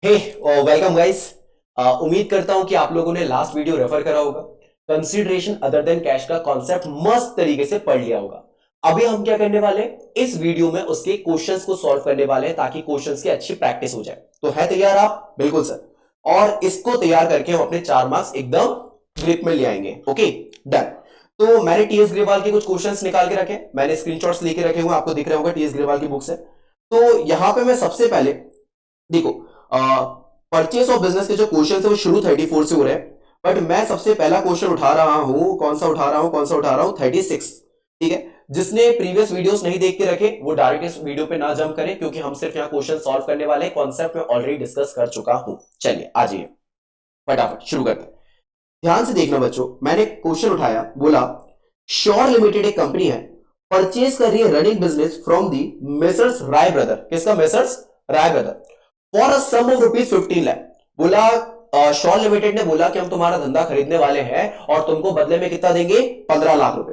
हे welcome guys. उम्मीद करता हूं कि आप लोगों ने लास्ट वीडियो रेफर करा होगा। कंसीडरेशन अदर देन कैश का कॉन्सेप्ट मस्त तरीके से पढ़ लिया होगा। अभी हम क्या करने वाले हैं, इस वीडियो में उसके क्वेश्चंस को सॉल्व करने वाले हैं ताकि क्वेश्चंस की अच्छी प्रैक्टिस हो जाए। तो है तैयार आप? बिल्कुल सर। और इसको तैयार करके हम अपने 4 मार्क्स एकदम ग्रिप में ले आएंगे। Okay, done. तो मैंने टीएस ग्रेवाल के कुछ क्वेश्चंस निकाल के रखे, मैंने स्क्रीनशॉट्स लेके रखे हुए, आपको दिख रहा होगा टीएस ग्रेवाल की बुक से। तो यहां पे मैं सबसे पहले देखो, परचेस ऑफ बिजनेस के जो क्वेश्चन है वो शुरू 34 से हो रहे हैं, बट मैं सबसे पहला क्वेश्चन उठा रहा हूं। कौन सा उठा रहा हूं? 36। ठीक है, जिसने प्रीवियस वीडियोस नहीं देख के रखे वो डायरेक्ट इस वीडियो पे ना जंप करें, क्योंकि हम सिर्फ यहाँ क्वेश्चन सॉल्व करने वाले हैं। कॉन्सेप्ट में ऑलरेडी डिस्कस कर चुका हूं। चलिए आ जाइए, फटाफट शुरू करते हैं। ध्यान से देखना बच्चों, मैंने क्वेश्चन उठाया, बोला श्योर लिमिटेड एक कंपनी है, परचेज कर रही है running business from the messrs Rai brother. किसका? Messrs Rai brother. For a sum of ₹15 lakh. बोला श्योर लिमिटेड ने बोला कि हम तुम्हारा धंधा खरीदने वाले हैं और तुमको बदले में कितना देंगे? 15 लाख रुपए।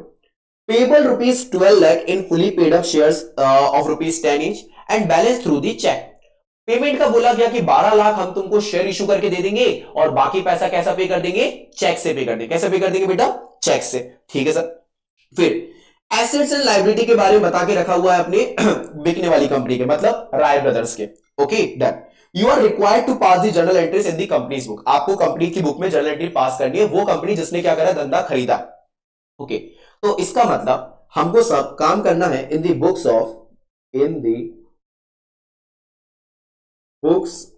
Payable ₹12 lakh in fully paid up shares of ₹10 each and balance through the cheque. Payment का बोला गया कि 12 लाख हम तुमको शेयर इशू करके दे देंगे और बाकी पैसा कैसा पे कर देंगे? चेक से पे कर देंगे। कैसे पे कर देंगे बेटा? चेक से। ठीक है सर। फिर एसेट्स एंड लायबिलिटी के बारे में बता के रखा हुआ है अपने बिकने वाली कंपनी के, मतलब राय ब्रदर्स के। Okay, done. You are required to pass the journal entries in the company's book. आपको कंपनी की बुक में जर्नल एंट्री पास करनी है, वो कंपनी जिसने क्या करा? धंधा खरीदा। ओके, तो इसका मतलब हमको सब काम करना है इन दी बुक्स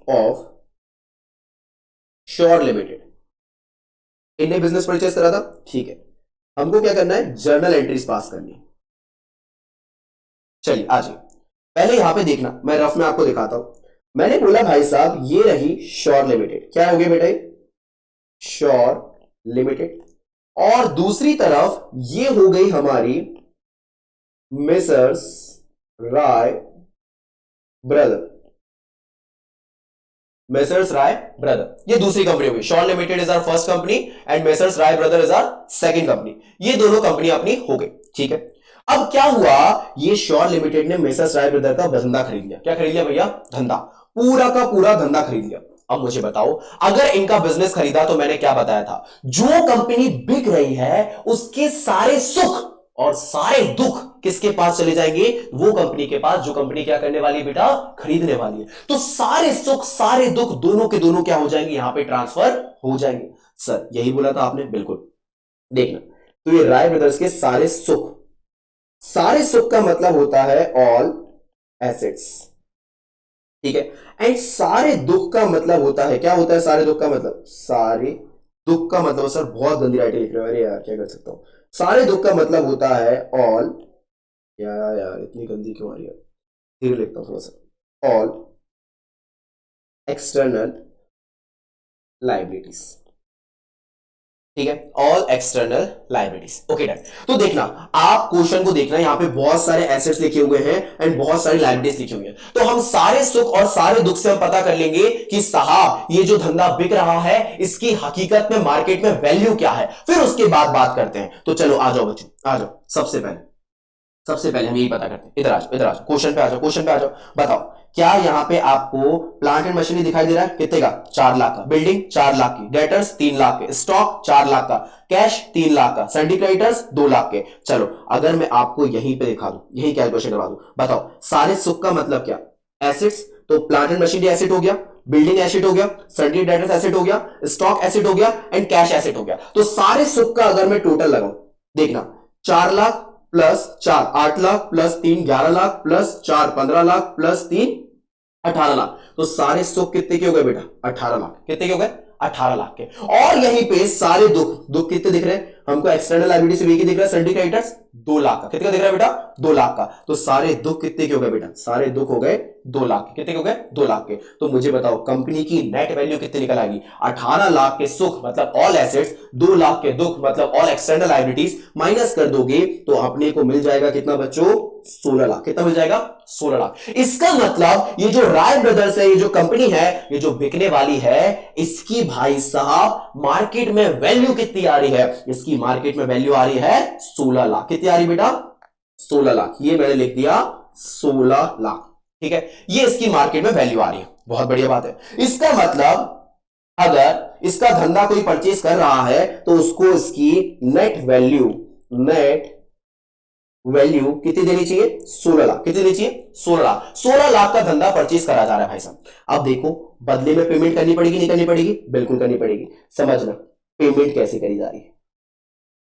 ऑफ श्योर लिमिटेड। इनने बिजनेस परचेस करा था, ठीक है। हमको क्या करना है? जर्नल एंट्रीज पास करनी है। चलिए आ जाइए, पहले यहां पे देखना, मैं रफ में आपको दिखाता हूं। मैंने बोला भाई साहब ये रही श्योर लिमिटेड। क्या हो गया बेटा? Sure Limited. और दूसरी तरफ ये हो गई हमारी Messrs Rai brother. Messrs Rai brother ये दूसरी कंपनी होगी। Sure Limited is our first company and Messrs Rai brother is our second company. ये दोनों कंपनी अपनी हो गई। ठीक है, अब क्या हुआ? ये श्योर लिमिटेड ने मेसर्स राय ब्रदर का धंधा खरीद लिया। क्या खरीद लिया भैया? धंधा, पूरा का पूरा धंधा खरीद लिया। अब मुझे बताओ, अगर इनका बिजनेस खरीदा तो मैंने क्या बताया था? जो कंपनी बिक रही है उसके सारे सुख और सारे दुख किसके पास चले जाएंगे? वो कंपनी के पास जो कंपनी क्या करने वाली है बेटा? खरीदने वाली है। तो सारे सुख सारे दुख दोनों के दोनों क्या हो जाएंगे? यहां पे ट्रांसफर हो जाएंगे। सर यही बोला था आपने, बिल्कुल। देखना, तो ये राय ब्रदर्स के सारे सुख, सारे सुख का मतलब होता है ऑल एसेट्स। ठीक है, एंड सारे दुख का मतलब होता है, क्या होता है सारे दुख का मतलब? सारे दुख का मतलब, सर बहुत गंदी राइटिंग लिख रहे हो, अरे यार क्या कर सकता हूं। सारे दुख का मतलब होता है ऑल, यार इतनी गंदी क्यों आ रही है? फिर लिखता हूं थोड़ा सा। All external liabilities. ठीक है, all external liabilities. Okay done. तो देखना, आप क्वेश्चन को देखना, यहां पे बहुत सारे एसेट्स लिखे हुए हैं एंड बहुत सारी लाइबिलिटीज लिखी हुई हैं। तो हम सारे सुख और सारे दुख से हम पता कर लेंगे कि साहब ये जो धंधा बिक रहा है इसकी हकीकत में मार्केट में वैल्यू क्या है। फिर उसके बाद बात करते हैं। तो चलो आ जाओ बच्चों, आ जाओ। सबसे पहले हम यही पता करते हैं। इधर आ जाओ, क्वेश्चन पे आ जाओ, बताओ क्या यहाँ पे आपको प्लांट एंड मशीनरी दिखाई दे रहा है? कितने का? 4 लाख का। बिल्डिंग 4 लाख की, डेटर्स 3 लाख के, स्टॉक 4 लाख का, कैश 3 लाख का, सिंडिकेटर्स 2 लाख के। चलो अगर मैं आपको यहीं पे दिखा दूं, यही कैलकुलेशन करवा दूं, बताओ सारे सुख का मतलब क्या? एसेट्स, तो प्लांट एंड मशीनरी एसेट हो गया, बिल्डिंग एसेट हो गया, सन्डी डेटर्स एसेट हो गया, स्टॉक एसेट हो गया एंड कैश एसेट हो गया। तो सारे सुख का अगर मैं टोटल लगाऊं, देखना 4 lakh plus 4 8 lakh plus 3 11 lakh plus 4 15 lakh plus 3 18 lakh. तो सारे सुख कितने के हो गए बेटा? 18 लाख। कितने के हो गए? 18 लाख के। और यहीं पे सारे दुख, दुख कितने दिख रहे हैं हमको? एक्सटर्नल लायबिलिटी से दिख रहा है सिंडिकेट क्रेडिटर्स 2 लाख का। कितने का दिख रहा है बेटा? 2 लाख का। तो सारे दुख कितने के हो गए बेटा? सारे दुख हो गए 2 लाख के। कितने के हो गए? 2 लाख के। तो मुझे बताओ कंपनी की नेट वैल्यू कितनी निकल आएगी? 18 लाख के सुख मतलब ऑल एसेट्स, 2 लाख के दुख मतलब ऑल एक्सटर्नल लायबिलिटीज, माइनस कर दोगे तो अपने को मिल जाएगा कितना बच्चों? 16 लाख। कितना मिल जाएगा? 16 लाख। इसका मतलब ये जो राय ब्रदर्स है, ये जो कंपनी है, ये जो बिकने वाली है, इसकी भाई साहब मार्केट में वैल्यू कितनी आ रही है? इसकी मार्केट में वैल्यू आ रही है 16 लाख। कितनी आ रही बेटा? 16 लाख। ये मैंने लिख दिया 16 लाख। ठीक है, ये इसकी मार्केट में वैल्यू आ रही है। बहुत बढ़िया बात है। इसका मतलब अगर इसका धंधा कोई परचेज कर रहा है तो उसको इसकी नेट वैल्यू कितनी देनी चाहिए? 16 लाख। कितनी देनी चाहिए? 16 लाख। 16 लाख का धंधा परचेज करा जा रहा है भाई साहब। अब देखो, बदले में पेमेंट करनी पड़ेगी नहीं करनी पड़ेगी? बिल्कुल करनी पड़ेगी। समझना पेमेंट कैसे करी जा रही है।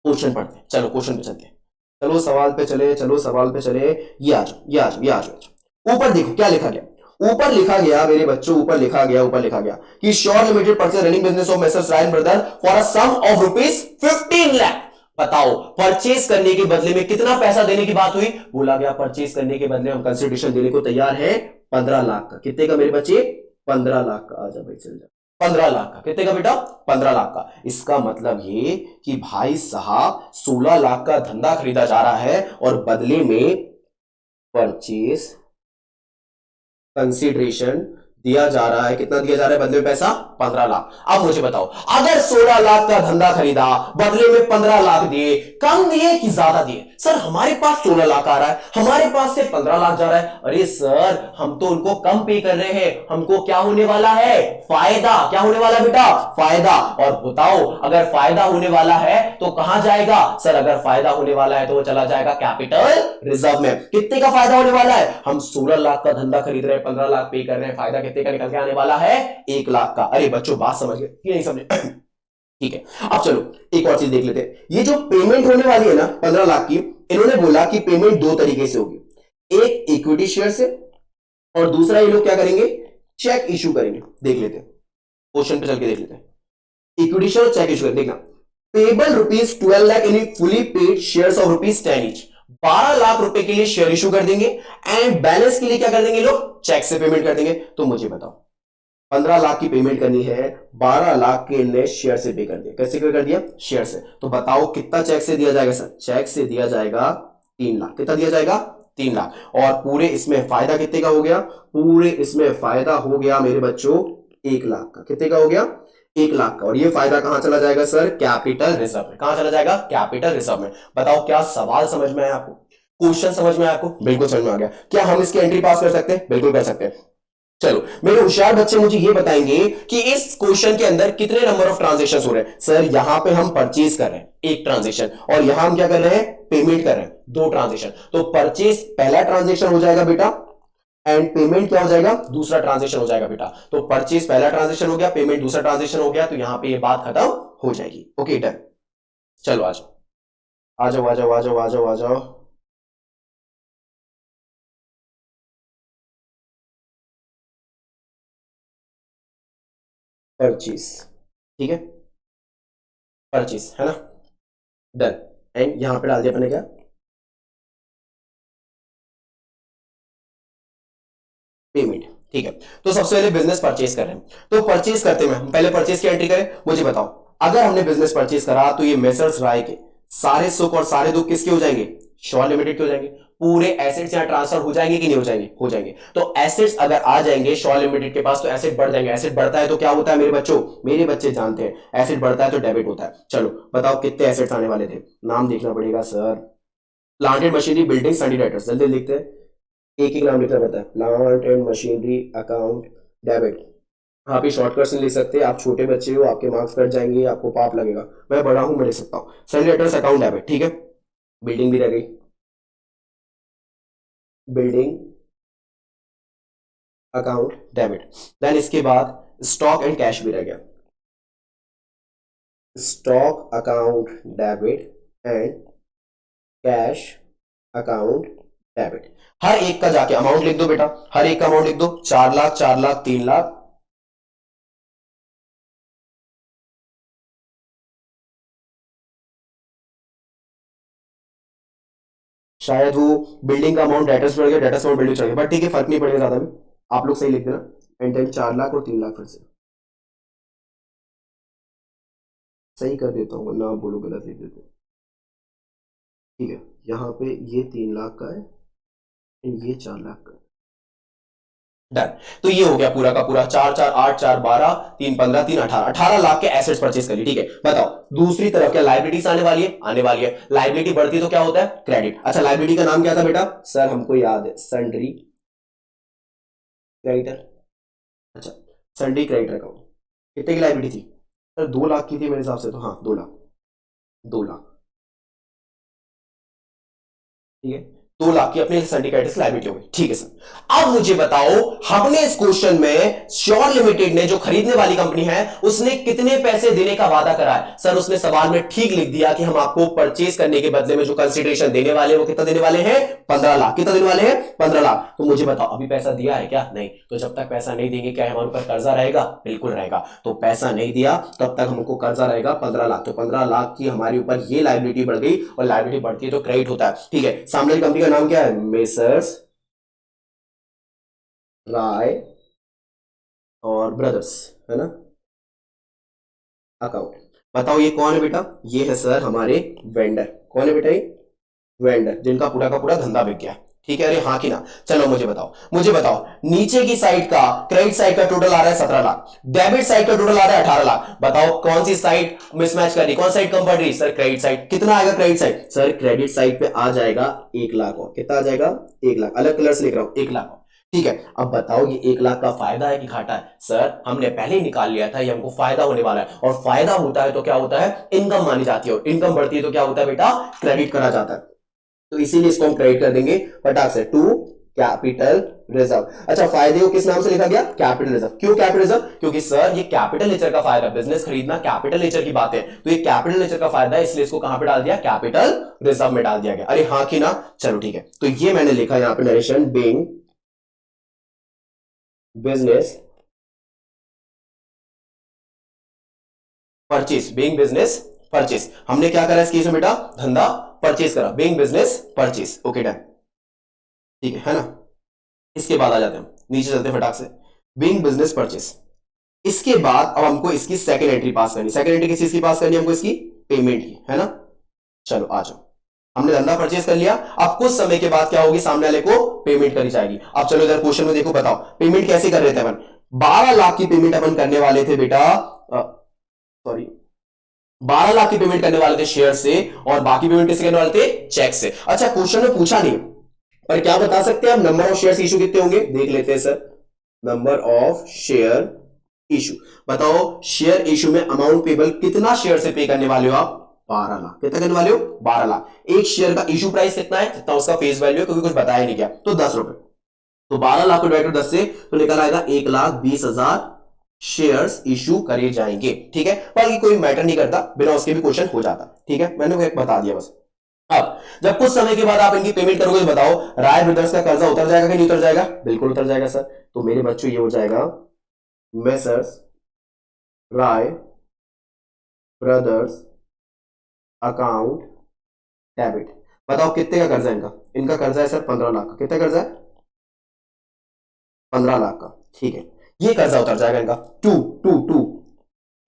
क्वेश्चन पढ़ते हैं, चलो क्वेश्चन पे चलते हैं। चलो सवाल पे चले, चलो सवाल पे चले। ये आ जाओ, ये आ जाओ, ये आ जाओ। ऊपर देखो क्या लिखा गया। ऊपर लिखा गया मेरे बच्चों, ऊपर लिखा गया कि Sure Limited purchase running business of Messrs Rayan brother for a sum of rupees 15 lakh. बताओ परचेज करने के बदले में कितना पैसा देने की बात हुई? बोला गया परचेज करने के बदले हम कंसिडरेशन देने को तैयार है 15 लाख का। कितने का मेरे बच्चे? 15 लाख का। आजा भाई चल जा। 15 लाख का। कितने का बेटा? 15 लाख का। इसका मतलब ये कि भाई साहब 16 लाख का धंधा खरीदा जा रहा है और बदले में परचेज कंसीडरेशन दिया जा रहा है। कितना दिया जा रहा है बदले में पैसा? 15 लाख। अब मुझे बताओ, अगर 16 लाख का धंधा खरीदा, बदले में 15 लाख दिए, कम दिए कि ज्यादा दिए? सर हमारे पास 16 लाख आ रहा है, हमारे पास से 15 लाख जा रहा है। अरे सर हम तो उनको कम पे कर रहे हैं, हमको क्या होने वाला है? फायदा। क्या होने वाला है बेटा? फायदा। और बताओ अगर फायदा होने वाला है तो कहां जाएगा? सर अगर फायदा होने वाला है तो वो चला जाएगा कैपिटल रिजर्व में। कितने का फायदा होने वाला है? हम 16 लाख का धंधा खरीद रहे हैं, 15 लाख पे कर रहे हैं, फायदा कितने का निकल के आने वाला है? 1 लाख का। अरे बच्चों बात समझ गए कि नहीं समझे? ठीक है, अब चलो एक और चीज देख लेते हैं। ये जो पेमेंट होने वाली है ना 15 लाख की, इन्होंने बोला कि पेमेंट दो तरीके से होगी, एक इक्विटी शेयर से और दूसरा ये लोग क्या करेंगे? चेक इशू करेंगे। देख लेते हैं, क्वेश्चन पे चल के देख लेते हैं। इक्विटी शेयर और चेक इशू करेंगे। देखना, payable rupees 12 lakh in fully paid shares of rupees 10 each. 12 lakh रुपए के लिए शेयर इशू कर देंगे एंड बैलेंस के लिए क्या कर देंगे लोग? चेक से पेमेंट कर देंगे। तो मुझे बताओ 15 लाख की पेमेंट करनी है, 12 लाख के ने शेयर से पे कर दिया। कैसे पे कर दिया? शेयर से। तो बताओ कितना चेक से दिया जाएगा? सर चेक से दिया जाएगा 3 लाख। कितना दिया जाएगा? 3 लाख। और पूरे इसमें फायदा कितने का हो गया? पूरे इसमें फायदा हो गया मेरे बच्चों 1 लाख का। कितने का हो गया? 1 लाख का। और ये फायदा कहां चला जाएगा सर? कैपिटल रिजर्व में। कहां चला जाएगा? कैपिटल रिजर्व में। बताओ क्या सवाल समझ में आया आपको? क्वेश्चन समझ में आया आपको? बिल्कुल समझ में आ गया। क्या हम इसकी एंट्री पास कर सकते हैं? बिल्कुल कर सकते हैं। चलो मेरे होशियार बच्चे मुझे ये बताएंगे कि इस क्वेश्चन के अंदर कितने नंबर ऑफ ट्रांजेक्शन हो रहे हैं? सर यहां पे हम परचेज कर रहे हैं एक ट्रांजेक्शन, और यहां हम क्या कर रहे हैं? पेमेंट कर रहे हैं दो ट्रांजेक्शन। तो परचेज पहला ट्रांजेक्शन हो जाएगा बेटा, एंड पेमेंट क्या हो जाएगा? दूसरा ट्रांजेक्शन हो जाएगा बेटा। तो परचेज पहला ट्रांजेक्शन हो गया, पेमेंट दूसरा ट्रांजेक्शन हो गया। तो यहां पे ये बात खत्म हो जाएगी। Okay done. चलो आ जाओ आ जाओ आ जाओ आ जाओ आ जाओ आ जाओ। परचेज, ठीक है, परचेज है ना, डन। एंड यहां पे डाल दिया अपने क्या? पेमेंट। ठीक है, तो सबसे पहले बिजनेस परचेज कर रहे हैं। तो परचेज करते में हम पहले परचेज की एंट्री करें। मुझे बताओ अगर हमने बिजनेस परचेज करा तो ये मेसर्स राय के सारे सुख और सारे दुख किसके हो जाएंगे? श्योर लिमिटेड के हो जाएंगे। पूरे एसेट्स यहां ट्रांसफर हो जाएंगे कि नहीं हो जाएंगे? हो जाएंगे। तो एसेट्स अगर आ जाएंगे श्योर लिमिटेड के पास तो एसेट बढ़ जाएंगे। एसेट बढ़ता है तो क्या होता है मेरे बच्चों? मेरे बच्चे जानते हैं एसेट बढ़ता है तो डेबिट होता है। चलो बताओ कितने एसेट्स आने वाले थे? नाम देखना पड़ेगा sir. Planted machinery building Sandy writers, जल्दी लिखते हैं। एक एक नाम लिखना पड़ता है। Plant and machinery account debit. आप ये शॉर्टकट से लिख सकते हैं। आप छोटे बच्चे हो, आपके मार्क्स कट जाएंगे, आपको पाप लगेगा। मैं बड़ा हूं, मैं लिख सकता हूँ सैंडी राइटर्स अकाउंट डेबिट। ठीक है, बिल्डिंग भी रह गई, बिल्डिंग अकाउंट डेबिट। देन इसके बाद स्टॉक एंड कैश भी रह गया। Stock account debit and cash account debit. हर एक का जाके अमाउंट लिख दो बेटा, हर एक का अमाउंट लिख दो। 4 लाख, 4 लाख, 3 लाख। शायद वो बिल्डिंग का अमाउंट डेटर्स बढ़ गया, डेटर्स अमाउंट बिल्डिंग चढ़ गया, बट ठीक है फर्क नहीं पड़ेगा ज्यादा भी। आप लोग सही लिख देना। एंड देन 4 लाख और 3 लाख फिर से सही कर देता हूँ, ना बोलो गलत लिख देते हो। ठीक है, यहाँ पे ये 3 लाख का है एंड ये 4 लाख का है। डन। तो ये हो गया पूरा का पूरा। 4 4 8 4 12 3 15 3 18, 18 लाख के एसेट्स परचेज कर लिए। ठीक है, बताओ दूसरी तरफ क्या लाइबिलिटीज आने वाली है? आने वाली है। लाइबिलिटी बढ़ती है तो क्या होता है? क्रेडिट। अच्छा लाइबिलिटी का नाम क्या था बेटा? सर हमको याद है, सन्ड्री क्रेडिटर। अच्छा, संडे क्रेडिट अकाउंट कितने की लाइबिलिटी थी सर? 2 लाख की थी मेरे हिसाब से तो, हाँ 2 लाख, 2 लाख, ठीक है। 2 लाख की अपनी सिंडिकेट लाइबिलिटी हो गई, ठीक है सर। अब मुझे बताओ, हमने इस क्वेश्चन में श्योर लिमिटेड ने, जो खरीदने वाली कंपनी है, उसने कितने पैसे देने का वादा करा है? सर उसने सवाल में ठीक लिख दिया कि हम आपको परचेज करने के बदले में जो कंसिडरेशन देने वाले हैं वो कितना देने वाले हैं? 15 लाख। कितना देने वाले हैं? 15 लाख। तो मुझे बताओ, अभी पैसा दिया है क्या? नहीं। तो जब तक पैसा नहीं देंगे क्या हमारे ऊपर कर्जा रहेगा? बिल्कुल रहेगा। तो पैसा नहीं दिया तब तक हमको कर्जा रहेगा 15 लाख। तो 15 लाख की हमारे ऊपर ये लाइबिलिटी बढ़ गई, और लाइबिलिटी बढ़ती है तो क्रेडिट होता है, ठीक है। सामने वाली कंपनी का नाम क्या है? मेसर्स राय और ब्रदर्स, है ना, अकाउंट। बताओ ये कौन है बेटा? ये है सर हमारे वेंडर। कौन है बेटा ये? वेंडर, जिनका पूरा का पूरा धंधा बिक गया, ठीक है। अरे हाँ कि ना? चलो मुझे बताओ, मुझे बताओ, नीचे की साइड का, क्रेडिट साइड का टोटल आ रहा है 17 लाख, डेबिट साइड का टोटल आ रहा है 18 लाख। बताओ कौन सी साइड मिसमैच कर रही, कौन साइड कम पड़ रही? Sir credit side. कितना आएगा credit side? Sir credit side पे आ जाएगा 1 लाख। और कितना आ जाएगा? 1 लाख। अलग कलर से लिख रहा हूं, 1 लाख। ठीक है। अब बताओ ये 1 लाख का फायदा है कि घाटा है? सर हमने पहले ही निकाल लिया था, ये हमको फायदा होने वाला है। और फायदा होता है तो क्या होता है? इनकम मानी जाती है, और इनकम बढ़ती है तो क्या होता है बेटा? क्रेडिट करा जाता है। तो इसीलिए इसको हम क्रेडिट कर देंगे फटाक से, टू कैपिटल रिजर्व। अच्छा, फायदे को किस नाम से लिखा गया? Capital reserve. क्यों कैपिटल रिजर्व? क्योंकि सर ये कैपिटल नेचर का फायदा, बिजनेस खरीदना कैपिटल नेचर की बात है, तो ये कैपिटल नेचर का फायदा है, इसलिए इसको कहां पे डाल दिया? कैपिटल रिजर्व में डाल दिया गया। अरे हाँ कि ना? चलो ठीक है। तो ये मैंने लिखा यहां पे narration, being business purchase, being business purchase. हमने क्या करा इस केस में बेटा? धंधा परचेस करा, being business purchase. Okay done, ठीक है ना। इसके बाद आ जाते हैं, नीचे चलते हैं फटाक से, बीइंग बिजनेस परचेस। इसके बाद अब हमको इसकी सेकंड एंट्री पास करनी। सेकंड एंट्री किस चीज की पास करनी है हमको? इसकी पेमेंट की, है ना। चलो आ जाओ, हमने धंधा परचेस कर लिया। अब कुछ समय के बाद क्या होगी? सामने वाले को पेमेंट करी जाएगी। अब चलो इधर क्वेश्चन में देखो, बताओ पेमेंट कैसे कर रहे थे अपन? 12 लाख की पेमेंट अपन करने वाले थे बेटा, सॉरी 12 लाख की पेमेंट करने वाले थे शेयर से, और बाकी पेमेंट किससे करने वाले थे? चेक से। अच्छा क्वेश्चन में पूछा नहीं, पर क्या बता सकते हैं हम? नंबर ऑफ शेयर इशू कितने होंगे देख लेते हैं sir. Number of share issue. बताओ शेयर इशू में अमाउंट पेबल कितना शेयर से पे करने वाले हो आप? 12 लाख। कितना करने वाले हो? 12 लाख। एक शेयर का इशू प्राइस कितना है? जितना उसका फेस वैल्यू है, क्योंकि कुछ बताया नहीं गया, तो 10 रुपए। तो 12 लाख को डिवाइड 10 से तो निकल आएगा 1,20,000 शेयर्स इशू करे जाएंगे, ठीक है। बाकी कोई मैटर नहीं करता, बिना उसके भी क्वेश्चन हो जाता, ठीक है। मैंने एक बता दिया बस। अब जब कुछ समय के बाद आप इनकी पेमेंट करोगे तो बताओ राय ब्रदर्स का कर्जा उतर जाएगा कि नहीं उतर जाएगा? बिल्कुल उतर जाएगा सर। तो मेरे बच्चों ये हो जाएगा मेसर्स राय ब्रदर्स अकाउंट डेबिट। बताओ कितने का कर्जा है इनका? इनका कर्जा है सर 15 लाख का। कितना कर्जा है? 15 लाख का, ठीक है। ये कर्जा उतर जाएगा इनका। To to to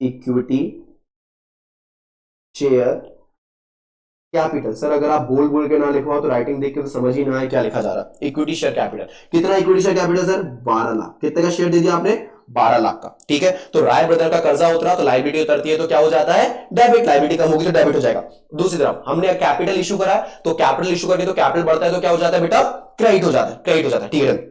equity share capital. Sir अगर आप बोल बोल के ना लिखवाओ तो राइटिंग देख के तो समझ ही ना आए क्या लिखा जा रहा है। इक्विटी शेयर कैपिटल कितना? Equity share capital sir 12 lakh. कितने का शेयर दे दिया आपने? 12 लाख का, ठीक है। तो राय ब्रदर का कर्जा उतरा तो लाइबिलिटी उतरती है, तो क्या हो जाता है? डेबिट। लाइबिलिटी कम होगी तो डेबिट हो जाएगा। दूसरी तरफ हमने कैपिटल इशू करा है, तो कैपिटल इशू करके तो कैपिटल बढ़ता है, तो क्या हो जाता है बेटा? क्रेडिट हो जाता है, क्रेडिट हो जाता है, ठीक है।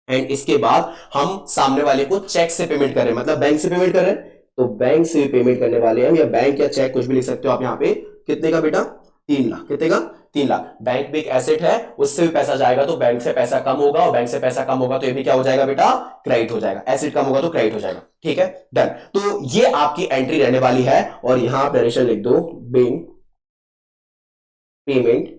एंड इसके बाद हम सामने वाले को चेक से पेमेंट कर रहे हैं, मतलब बैंक से पेमेंट कर रहे हैं, तो बैंक से पेमेंट करने वाले हैं, या बैंक या चेक कुछ भी लिख सकते हो आप यहाँ पे। कितने का बेटा? 3 लाख। कितने का? 3 लाख। बैंक भी एक एसेट है, उससे भी पैसा जाएगा तो बैंक से पैसा कम होगा, और बैंक से पैसा कम होगा तो ये भी क्या हो जाएगा बेटा? क्रेडिट हो जाएगा। एसेट कम होगा तो क्रेडिट हो जाएगा, ठीक है डन। तो ये आपकी एंट्री रहने वाली है, और यहां आप नरेशन लिख दो, बिन पेमेंट